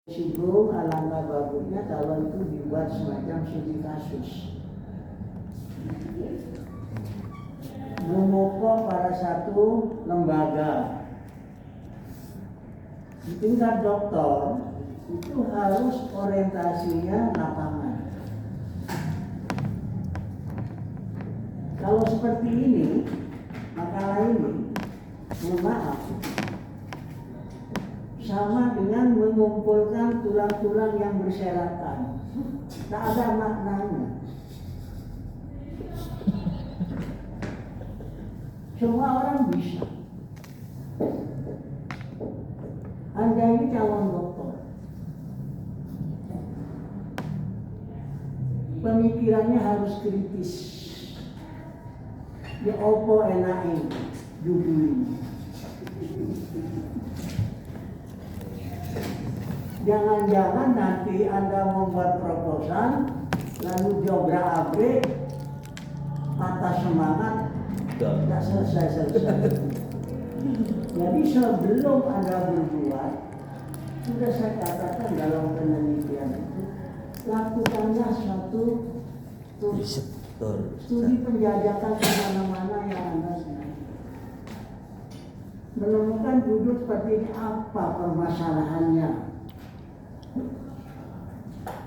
Singgung, alangkah bagusnya kalau itu dibuat semacam studi kasus. Memokok pada satu lembaga. Di tingkat doktor itu harus orientasinya lapangan. Kalau seperti ini, makalah ini, mohon maaf, sama dengan mengumpulkan tulang-tulang yang berserakan. Tak ada maknanya. Semua orang bisa. Anda ini calon dokter. Pemikirannya harus kritis. Ya opo enake judul. Jangan-jangan nanti Anda membuat proposal, lalu diobrak-abrik, patah semangat, tidak selesai-selesai. Jadi sebelum Anda berbuat, sudah saya katakan dalam penelitian itu, lakukanlah suatu studi penjajakan kemana-mana yang Anda senang. Menemukan judul seperti ini, apa permasalahannya.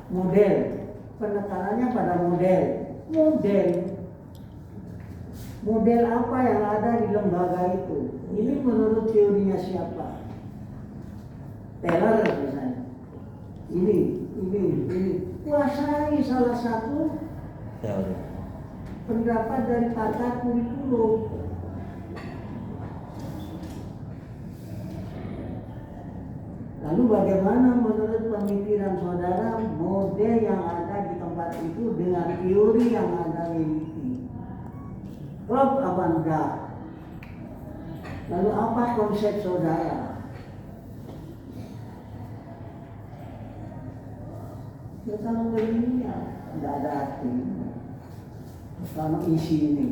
Model, penekanannya pada model. Model apa yang ada di lembaga itu? Ini menurut teorinya siapa? Taylor misalnya. Ini. Kuasai salah satu teori. Pendapat dari pakar kurikulum. Lalu bagaimana menurut pemikiran saudara model yang ada di tempat itu dengan teori yang Anda miliki? Klop apa enggak? Lalu apa konsep saudara? Ya kalau begini ya tidak ada artinya. Kalau isi ini.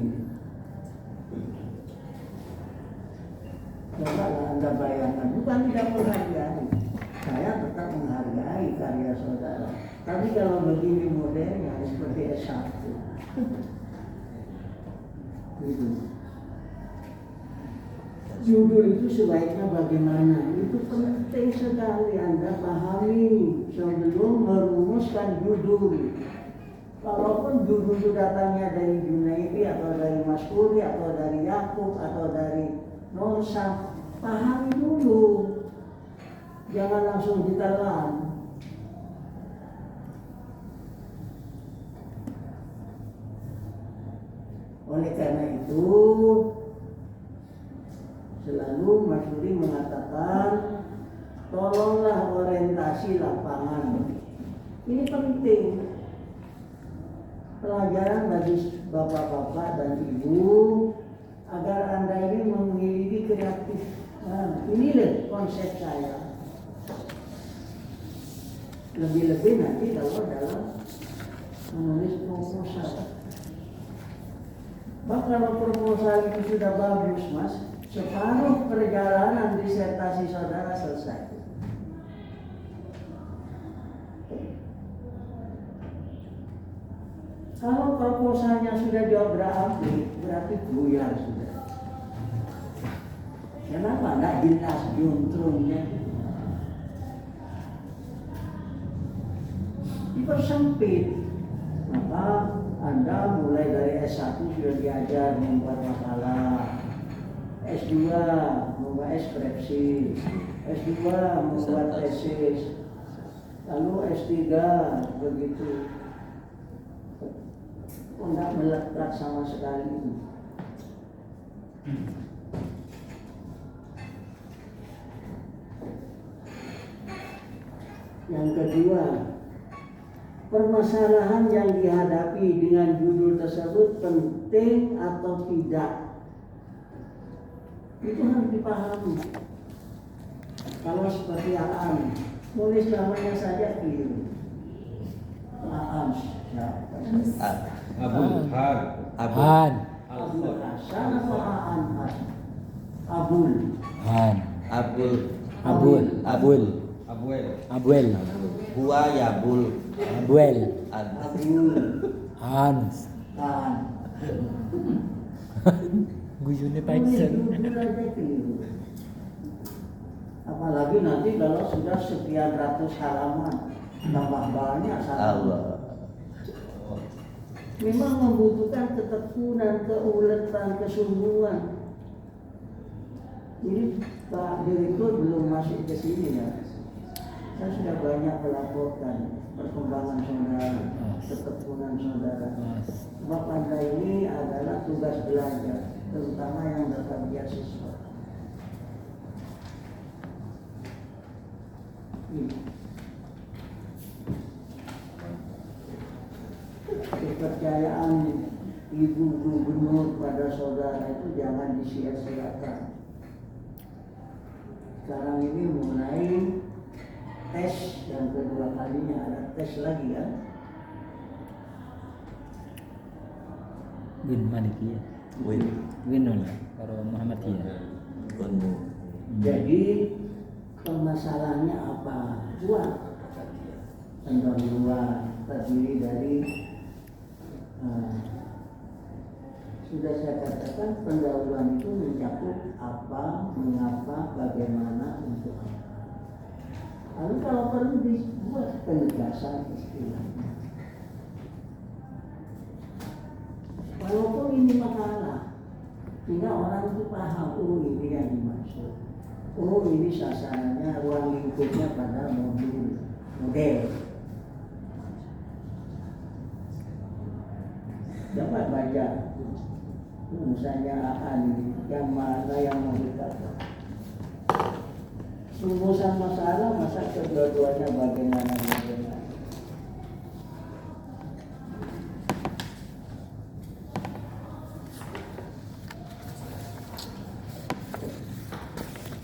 Cobalah Anda bayangkan, bukan tidak menghargai. Saya tetap menghargai karya saudara. Tapi kalau begini modelnya seperti S1. Gitu. Judul itu sebaiknya bagaimana? Itu penting sekali Anda pahami sebelum merumuskan judul. Kalaupun judul itu datangnya dari Junaidi atau dari Mas Kuri atau dari Yakub atau dari Nonsa, pahami dulu. Jangan langsung ditelan. Oleh karena itu, selalu Mas Budi mengatakan, tolonglah orientasi lapangan. Ini penting. Pelajaran bagi bapak-bapak dan ibu, agar Anda ini memiliki kreatif. Nah, inilah konsep saya. Lebih-lebih nanti kalau dalam menulis proposal. Bah kalau proposal itu sudah bagus, Mas, separuh perjalanan disertasi saudara selesai. Kalau proposalnya sudah diobrak-abrik, berarti buyar sudah. Kenapa? Tidak jelas juntrungnya. Dipersempit. Maka Anda mulai dari S1 sudah diajar membuat makalah, S2 membuat skripsi, S2 membuat tesis, lalu S3 begitu. Tidak melekat sama sekali. Yang kedua, permasalahan yang dihadapi dengan judul tersebut penting atau tidak, itu harus dipahami. Kalau seperti Aan, nulis namanya saja keliru. Aan Abul Hasan atau Aan? Abul Abuel. Hua Yabul. Abuel. Abdul, Hans. kan. Guyune Ini Paixen. judul aja keliru. Apalagi nanti kalau sudah sekian ratus halaman, tambah banyak halaman. Allah. Memang membutuhkan ketekunan, keuletan, kesungguhan. Jadi Pak Direktur belum masuk ke sini ya. Saya sudah banyak melaporkan perkembangan saudara, ketekunan saudara. Sebab Anda ini adalah tugas belajar, terutama yang dapat beasiswa. Kepercayaan Ibu Gubernur pada saudara itu jangan disia-siakan. Sekarang ini mulai tes yang kedua kalinya, ada tes lagi ya. Win Maliki ya. Win lah. Karo Muhammadiyah. Jadi permasalahannya apa? Dua. Tentang dua terdiri dari sudah saya katakan pendahuluan itu mencakup apa, mengapa, bagaimana, untuk apa. Lalu kalau perlu dibuat penegasan istilahnya. Walaupun ini makalah, sehingga orang itu paham, oh ini yang dimaksud. Oh ini sasarannya, ruang lingkupnya pada model. Dapat baca misalnya yang mana yang membedakan. Rumusan masalah, masa kedua-duanya bagaimana.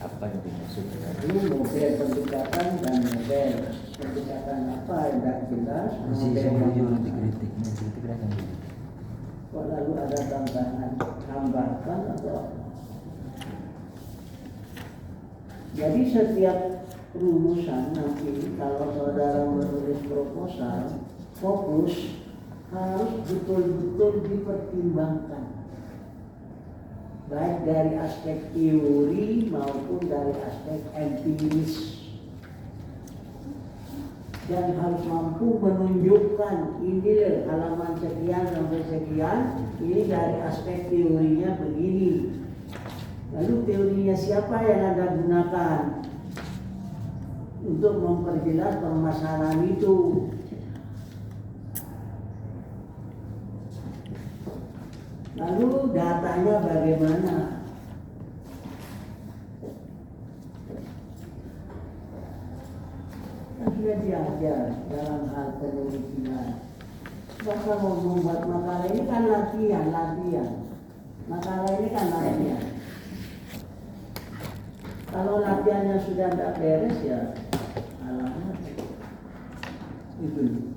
Apa yang dimaksud dengan Ini model pendekatan dan model pendekatan apa yang tidak jelas. Model yang dikritik kan. kok lalu ada tambahan tambahkan atau apa? Jadi setiap rumusan nanti kalau saudara menulis proposal, fokus harus betul-betul dipertimbangkan, baik dari aspek teori maupun dari aspek empiris, dan harus mampu menunjukkan ini halaman sekian sampai sekian, ini dari aspek teorinya begini. Lalu teorinya siapa yang Anda gunakan untuk memperjelas permasalahan itu? Lalu datanya bagaimana? Sudah diajar dalam hal penelitian. Sebab kalau membuat makalah ini kan latihan. Makalah ini kan latihan. Kalau latihannya sudah tidak beres ya alamat itu.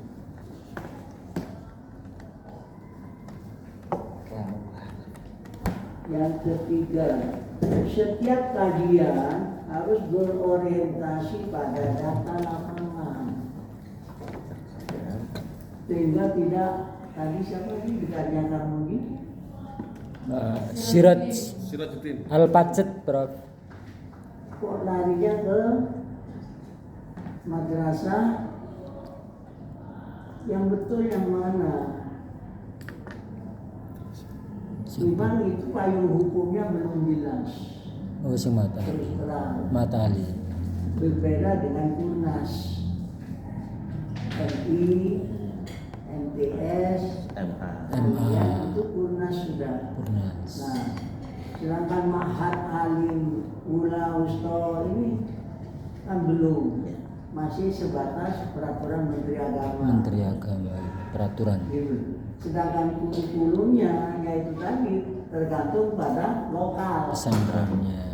Yang ketiga, setiap kajian harus berorientasi pada data lapangan, sehingga tidak tadi siapa sih ditanyakan mungkin Sirajuddin Al-Pacet, Prof. kok larinya ke madrasah yang betul yang mana? Memang itu payung hukumnya belum jelas. Oh, si Mata Ali. Berbeda dengan Kurnas, MI, MTS, MA. itu Kurnas sudah. Kurnas. Nah, sedangkan Ma'had Alim, Ula, Usto ini kan belum, masih sebatas peraturan Menteri Agama. Menteri Agama, peraturan. Gitu. Sedangkan kurikulumnya yaitu tadi tergantung pada lokal. Pesantrennya.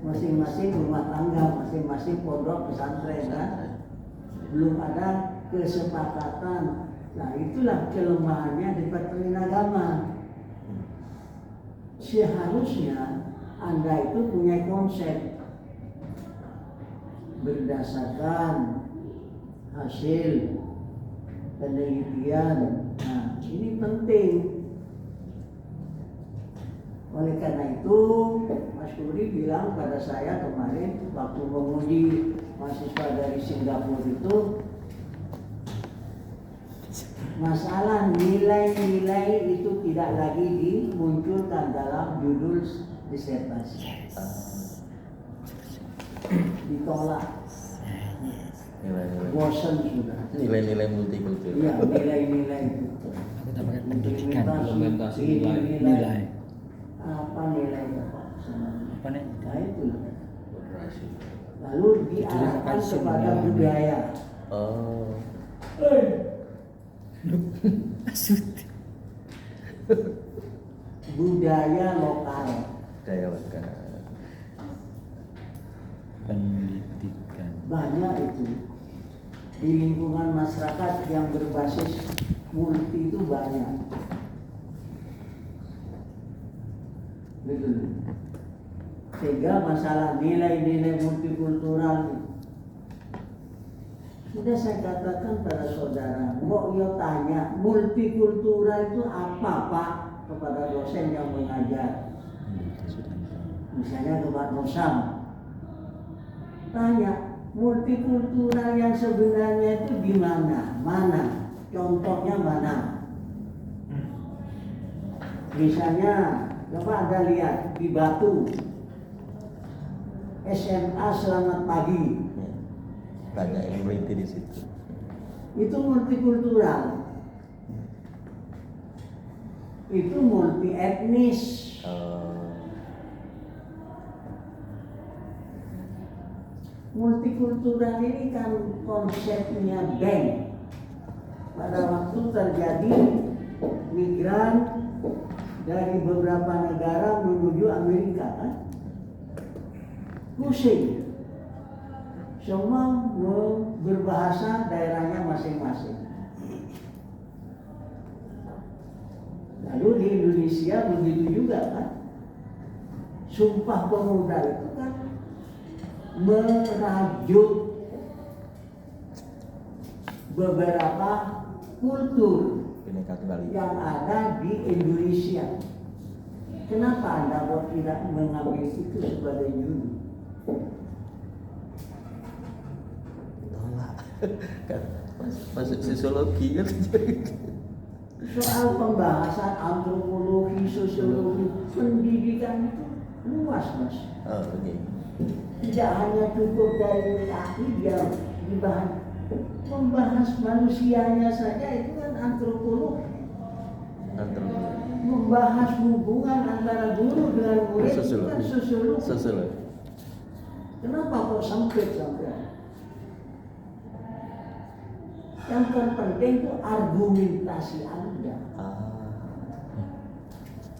Masing-masing rumah tangga, masing-masing pondok pesantren kan. Belum ada kesepakatan. Nah itulah kelemahannya di Departemen Agama. Seharusnya Anda itu punya konsep berdasarkan hasil penelitian. Nah, ini penting. Oleh karena itu, Mas Kuri bilang pada saya kemarin waktu menguji mahasiswa dari Singapura itu, masalah nilai-nilai itu tidak lagi dimunculkan dalam judul disertasi. Ditolak. Nilai-nilai. Bosan sudah. Nilai-nilai multikultural. Iya, nilai-nilai itu. Kita pakai pendidikan, implementasi nilai. Apa nilai Bapak? Apa nih? Nah itu. Moderasi. Lalu diarahkan kepada budaya. Oh. Budaya lokal. Daya lokal. Pendidikan. Banyak itu. Di lingkungan masyarakat yang berbasis multi itu banyak. Gitu. Sehingga masalah nilai-nilai multikultural sudah saya katakan pada saudara, kok yo tanya multikultural itu apa Pak kepada dosen yang mengajar, misalnya ke Pak Nosam, tanya multikultural yang sebenarnya itu di mana, contohnya mana? Misalnya coba Anda lihat di Batu, SMA Selamat Pagi. Banyak yang meneliti di situ. Itu multikultural. Itu multi etnis. Multikultural ini kan konsepnya bank. Pada waktu terjadi migran dari beberapa negara menuju Amerika kan, pusing. Semua berbahasa daerahnya masing-masing. Lalu di Indonesia begitu juga kan. Sumpah Pemuda itu kan merajut beberapa kultur Bineka Tunggal Ika. yang ada di Indonesia. Kenapa Anda kok tidak mengambil itu sebagai judul? Kan masuk sosiologi kan. Soal pembahasan antropologi, sosiologi, pendidikan itu luas Mas. Oh, oke. Tidak hanya cukup dari kaki dia dibahas, membahas manusianya saja itu kan antropologi. Membahas hubungan antara guru dengan murid itu kan sosiologi. Kenapa kok sempit sampai? Yang terpenting itu argumentasi Anda.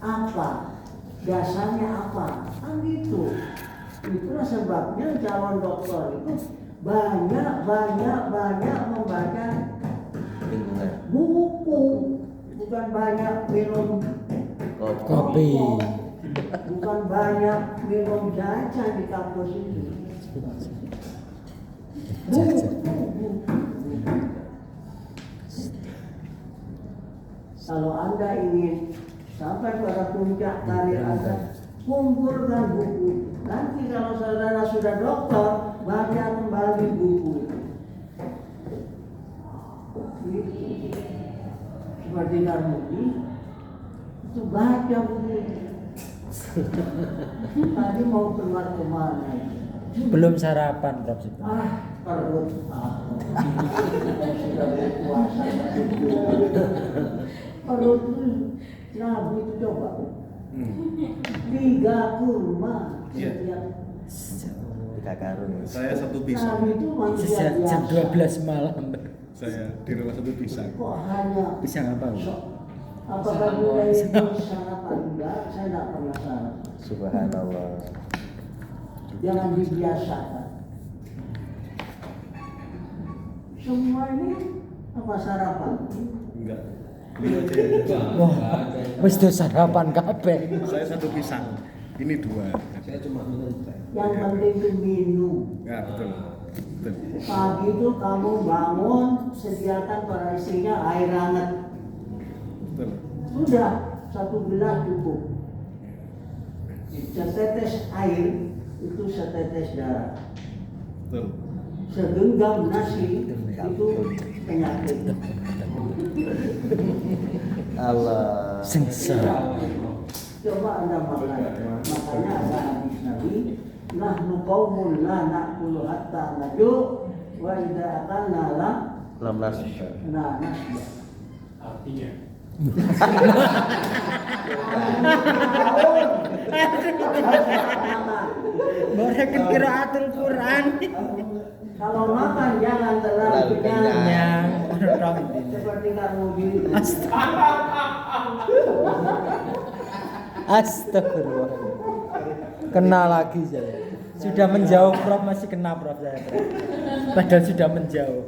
Apa? Dasarnya apa? Kan gitu. Itulah sebabnya calon dokter itu banyak membaca buku. Bukan banyak minum Kopi. Bukan banyak minum jajan di kampus ini. Buku. Kalau Anda ingin sampai pada puncak karir Anda, kumpulkan buku. Nanti kalau saudara sudah dokter, baca kembali buku itu. Seperti Karmuti, itu baca buku itu. Tadi mau keluar kemana? Belum sarapan, Prof. Perut aku. Sudah berpuasa. Perut Nabi itu coba 3 kurma setiap 3 karung. Saya 1 pisang. Nabi itu manusia Sejak jam biasa. 12 malam. Saya di rumah 1 pisang. Kok hanya Pisang apa? apakah nilai itu sarapan? Enggak, saya tidak pernah sarapan. Subhanallah. Jangan dibiasakan. Semua ini apa sarapan? Enggak. Ini aja. Wah, wis do sarapan kabeh. Saya 1 pisang. Ini 2. Saya cuma minum teh. Yang penting itu minum. Ya betul. Pagi itu kamu bangun, sediakan pada istrinya air hangat. Betul. Sudah, 1 gelas cukup. Setetes air itu setetes darah. Betul. Segenggam nasi itu penyakit. Allah. Sengsara. Coba Anda makan. Makanya ada hadis Nabi, nahnu qaumun la na'kulu hatta naju' wa idza akalna la 16. nasba. Artinya Barakan qiraatul Quran. Kalau makan jangan terlalu kenyang. Yang Seperti kamu gini. Astagfirullah. Kena lagi saya. Sudah menjauh Prof, masih kena Prof saya. Prof. Padahal sudah menjauh.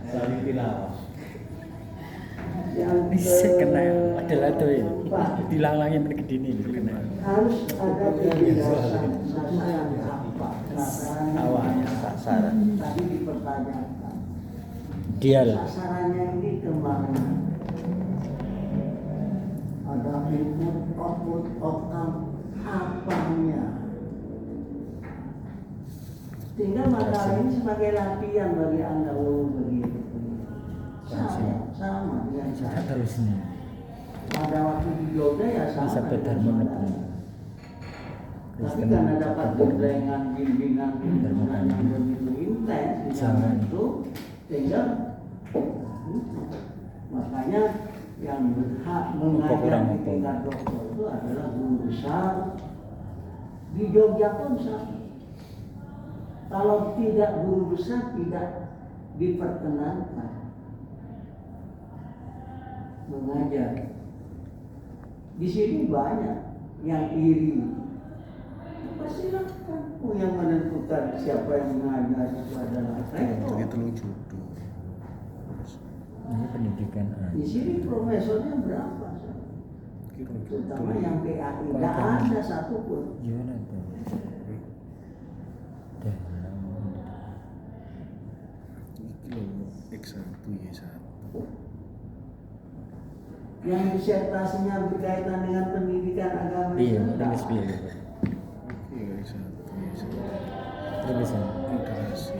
saling tilawah. Yang Bisa kena. Padahal itu ya. keempat, Dilanglangin pergi dini kena. harus ada kejelasan sasaran apa, sasarannya Awalnya Sasaran. tadi dipertanyakan. dia lah. Sasarannya ini kemana? Ada input, output, outcome, apanya? Sehingga makalah ini sebagai latihan bagi Anda begitu. Sama dengan saya. Terusnya. Pada waktu di Jogja ya sama. Sabda Dharma dengan Nebeng. saya. Tapi karena dapat bimbingan yang begitu intens di zaman itu, sehingga makanya yang berhak mengajar di tingkat doktor itu adalah guru besar di Jogja pun sama. Kalau tidak guru besar tidak diperkenankan mengajar. Di sini banyak yang iri. Silakan. Yang menentukan siapa yang mengajar itu adalah rektor. Begitu lu jodoh. Ini pendidikan. Di sini profesornya berapa? Terutama yang PAI, tidak ada satupun. Gimana tuh? Iki lho X1 Y1. Yang disertasinya berkaitan dengan pendidikan agama Iya, itu udah tak nggak ada. Iki X1 Y1. Tulisan. Literasi.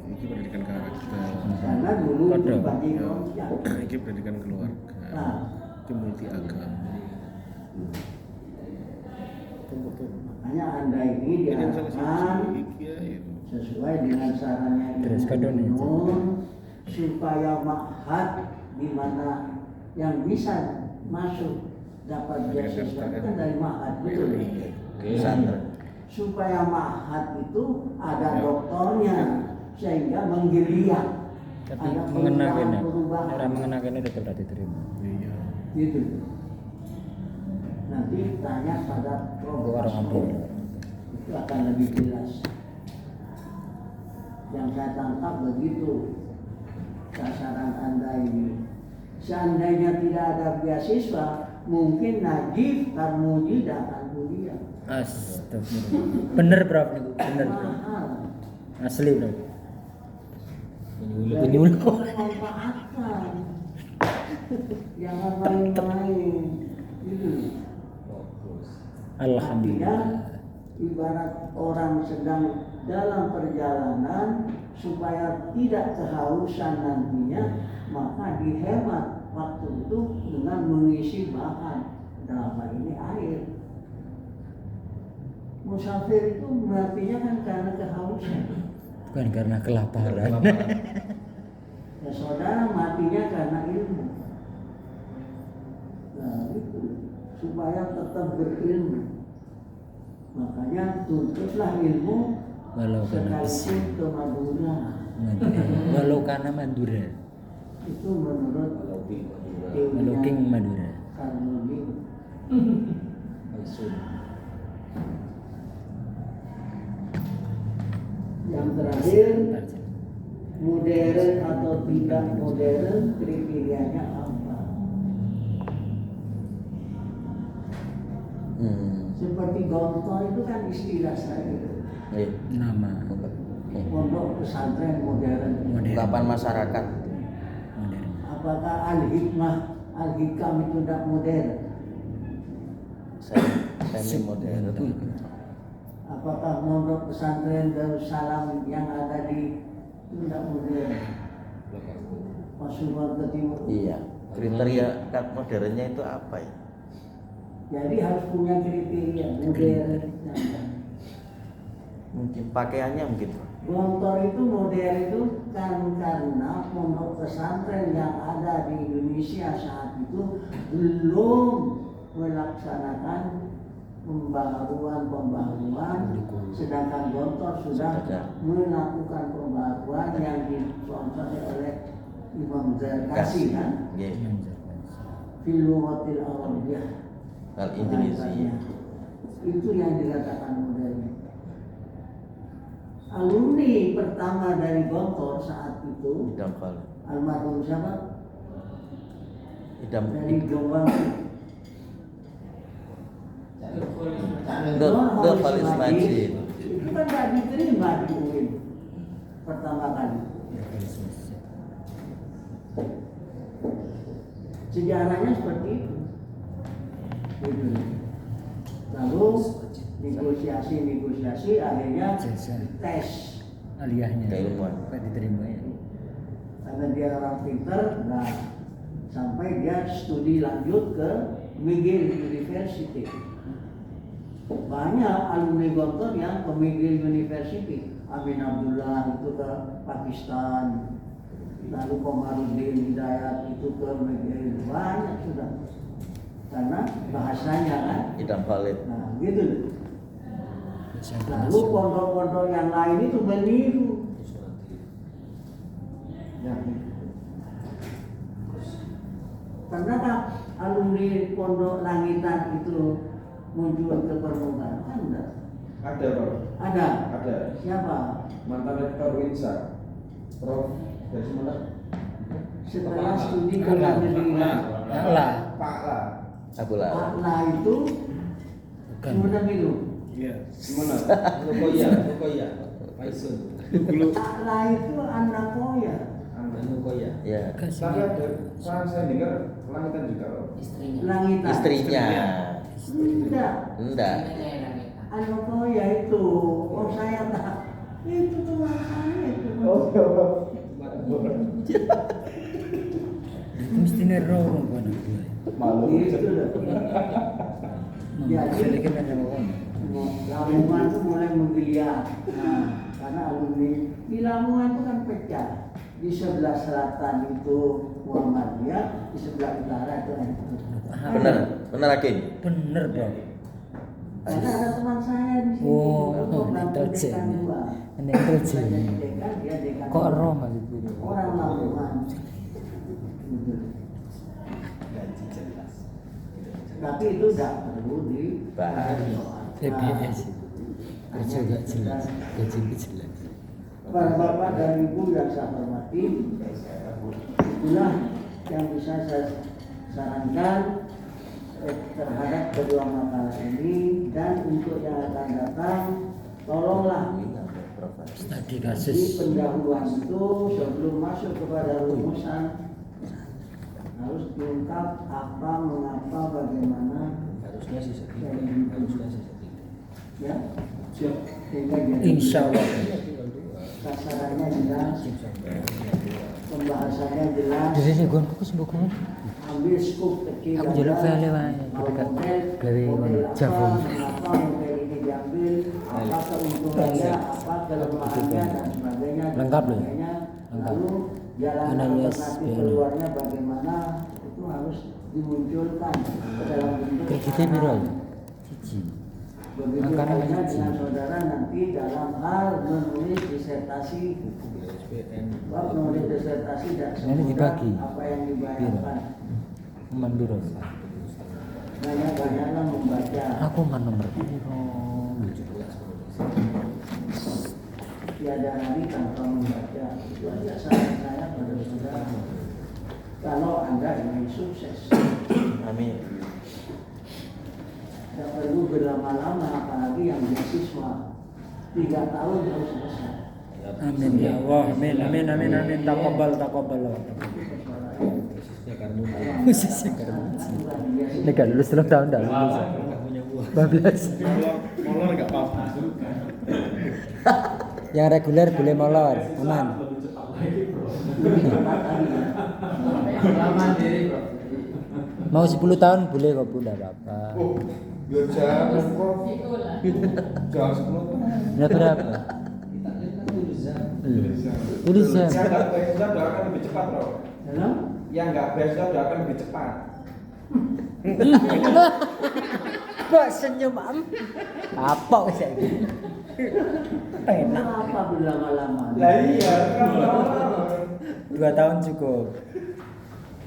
Iki pendidikan karakter. Karena dulu itu Padahal. bagi kelompok. Iki pendidikan keluarga. Nah, Iki multi agama. Betul. makanya Anda ini Ini salah diarahkan satu iki ya itu. sesuai dengan sarannya Dress code nih. Nun supaya ma'had di mana yang bisa masuk dapat beasiswa itu kan dari ma'had betul. Pesantren. Supaya ma'had itu ada doktornya sehingga menggeliat. Tapi Ada mengenakan perubahan. orang mengenakannya tetap tidak diterima. Iya. Gitu. Nanti tanya pada Orang ambil. itu akan lebih jelas. Yang saya tangkap begitu sasaran Anda ini. Seandainya tidak ada beasiswa, mungkin Najib Tarmuji datang kuliah. Astagfirullah. Bener Prof, bener. Mahal. Asli Prof. Jadi Ini memanfaatkan. Jangan main-main. Gitu. Artinya ibarat orang sedang dalam perjalanan supaya tidak kehausan nantinya, maka dihemat waktu itu dengan mengisi bahan, dalam hal ini air. Musafir itu matinya kan karena kehausan. bukan karena kelaparan. Ya saudara matinya karena ilmu. Nah itu supaya tetap berilmu. Makanya tuntutlah ilmu Walau karena sekalipun ke Madura. walau karena Madura. Itu menurut Walau King Madura. Karmudi. Yang terakhir, modern atau tidak modern, kriterianya apa? Hmm. Seperti gonto itu kan istilah saya. Iya. Nama. pondok pesantren modern. Ungkapan masyarakat. Modern. Apakah al-hikmah, al-hikam itu tidak modern? Semi modern. Apakah pondok pesantren Darussalam yang ada di itu tidak modern? Pasuruan ke timur. Iya. Kriteria modernnya itu apa ya? Jadi harus punya kriteria modern. Mungkin pakaiannya mungkin. Gontor itu modern itu karena pondok pesantren yang ada di Indonesia saat itu belum melaksanakan pembaharuan, sedangkan Gontor sudah melakukan pembaharuan yang disponsori oleh Imam Zarkashi kan, Iya. Filuwatil Arabiyah. Al-Indonesia. Itu yang dikatakan modern. Alumni pertama dari Gontor saat itu Idam Khalid. almarhum siapa? Idam. Dari Jombang. Dr. Khalid Majid. Itu kan tidak diterima di UIN pertama kali. Sejarahnya seperti itu. Gitu. Lalu negosiasi akhirnya tes Aliyahnya. Keilmuan. Pak diterima ya. karena dia orang pintar. Nah, sampai dia studi lanjut ke McGill University. Banyak alumni Gontor yang ke McGill University. Amin Abdullah itu ke Pakistan, lalu Komarudin Hidayat itu ke McGill. Banyak sudah, karena bahasanya kan. Idam Khalid. Nah, gitu. Lalu pondok-pondok yang lain itu meniru. Ya. Pernahkah alumni pondok Langitan itu muncul ke permukaan? Anda? Ada Pak, Ada. ada. Siapa? Mantan rektor Winsa, Prof. dari mana? Setelah studi ke luar negeri. Lah. Pak lah. Abdullah. Pak La itu sudah itu. Iya. Gimana? Nukoya, Nukoya, Paisun. Pak La itu anak Koya. Nukoya. Ya. Tapi ada, saya dengar Langitan juga Pak. Langitan. Istrinya. Enggak. Enggak. Anak Koya itu. Oh saya tak. Itu tuh makanya itu. Mesti nerong kan. Malu. Gitu loh. Jadi Lamongan itu mulai menggeliat. Nah, karena alumni di Lamongan itu kan pecah. Di sebelah selatan itu Muhammadiyah, di sebelah utara itu NU. Benar, benar Hakim. Bener bro. Karena ada teman saya di sini. Oh, Bangku intelijen. Dekan 2. Ini intelijen. Dekan, dia dekan. Kok roh mas itu? Orang Lamongan. Gitu. Tapi itu tidak perlu Bahas. TBS itu. Kerja gak jelas, gaji jelas. Para bapak dan ibu yang saya hormati, itulah yang bisa saya sarankan terhadap kedua makalah ini. Dan untuk yang akan datang, tolonglah Studi di kasus. pendahuluan itu sebelum masuk kepada rumusan harus diungkap apa, mengapa, bagaimana. Harusnya sih Ya, sehingga jadi Insya Allah. sasarannya jelas, pembahasannya jelas. Dari sini gue fokus buku. Ambil skup kecil. Aku jalur file wae. Gawe Java. Mengapa model ini diambil, apa keuntungannya, apa kelemahannya dan sebagainya. dan Lengkap loh. sebagainya. Lengkap. Lalu jalan Analisis, alternatif ya. keluarnya bagaimana, itu harus dimunculkan dalam bentuk Kreditnya biro. Cici. begitu Angkanya halnya cici. dengan saudara nanti dalam hal menulis disertasi. Bab menulis disertasi tidak Ini semudah dibagi. apa yang dibayangkan. Man biro. Banyak-banyaklah membaca. Aku man nomor biro. Tiada hari tanpa membaca. Itu aja saran saya pada saudara. Kalau Anda ingin sukses, Amin. tidak perlu berlama-lama, apalagi yang beasiswa 3 tahun harus selesai. Amin ya Allah. Amin amin amin amin. Taqabbal taqabbal. Khususnya karena Khususnya karena ini kan lulus 3 tahun dah lulus. nggak punya uang. 12. Molor nggak apa-apa. Yang reguler boleh molor, aman. Mau 10 tahun boleh kok Bu, enggak apa-apa. Oh, biar jangan Prof. Jangan 10 tahun. Udah berapa? Tulisan. Yang nggak beasiswa doakan lebih cepat, Prof. Dalam Yang nggak beasiswa doakan lebih cepat. Kok senyum am? Apa saya ini? Enak. apa berlama-lama? Lah iya, kan lama-lama. 2 tahun cukup.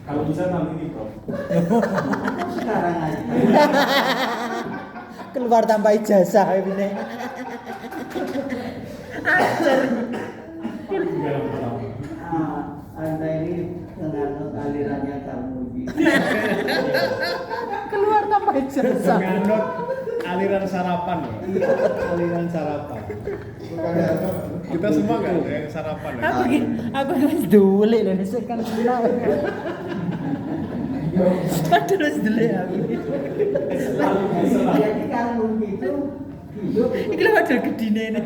Kalau bisa tahun ini Prof. Sekarang aja. Keluar tanpa ijazah ini. Tinggal berapa? Anda ini menganut alirannya Tarmuji. Keluar tanpa ijazah. Menganut aliran sarapan, Bro. Aliran sarapan. Bukannya Kita semua nggak ada yang sarapan ya. Aku harus dulu dan kan kenal. Padahal harus dulu aku. Jadi Tarmuji itu hidup Iki lho padahal gedine ini.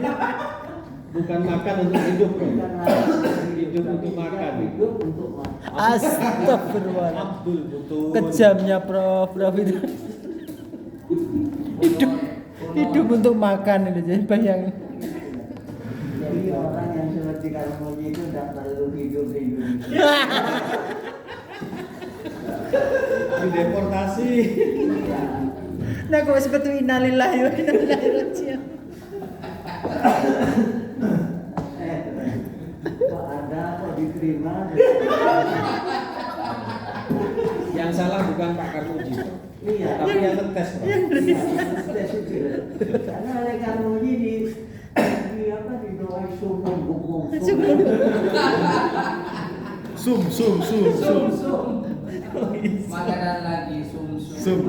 Bukan makan untuk hidup, Bro. bukan hanya Hidup untuk makan. hidup untuk makan. Astagfirullah. Abdul butuh. Kejamnya Prof itu. Hidup untuk makan itu jadi bayangin. Jadi orang yang seperti Tarmuji itu tidak perlu hidup di Indonesia. Dideportasi. Ya. Nah kok seperti innalillahi wa inna ilaihi raji'un. Kok ada kok diterima? Yang salah bukan Pak Karmuji, Bro. Iya. Tapi yang ngetes, Bro. Tes itu. Karena oleh Tarmuji di apa didoai sumur bukung. Sum. Makanan lagi sum-sum.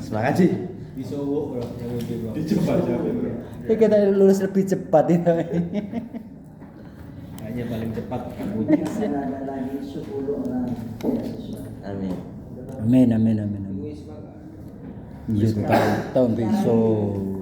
Semangat sih. Disowok, Bro. Yang uji, Bro. Dicoba jawab, Bro. Ini kita lulus lebih cepat itu. Kayaknya paling cepat Pak Karmuji. Ada lagi 10 orang beasiswa. Amin. Amin amin amin amin. Iya tahun besok.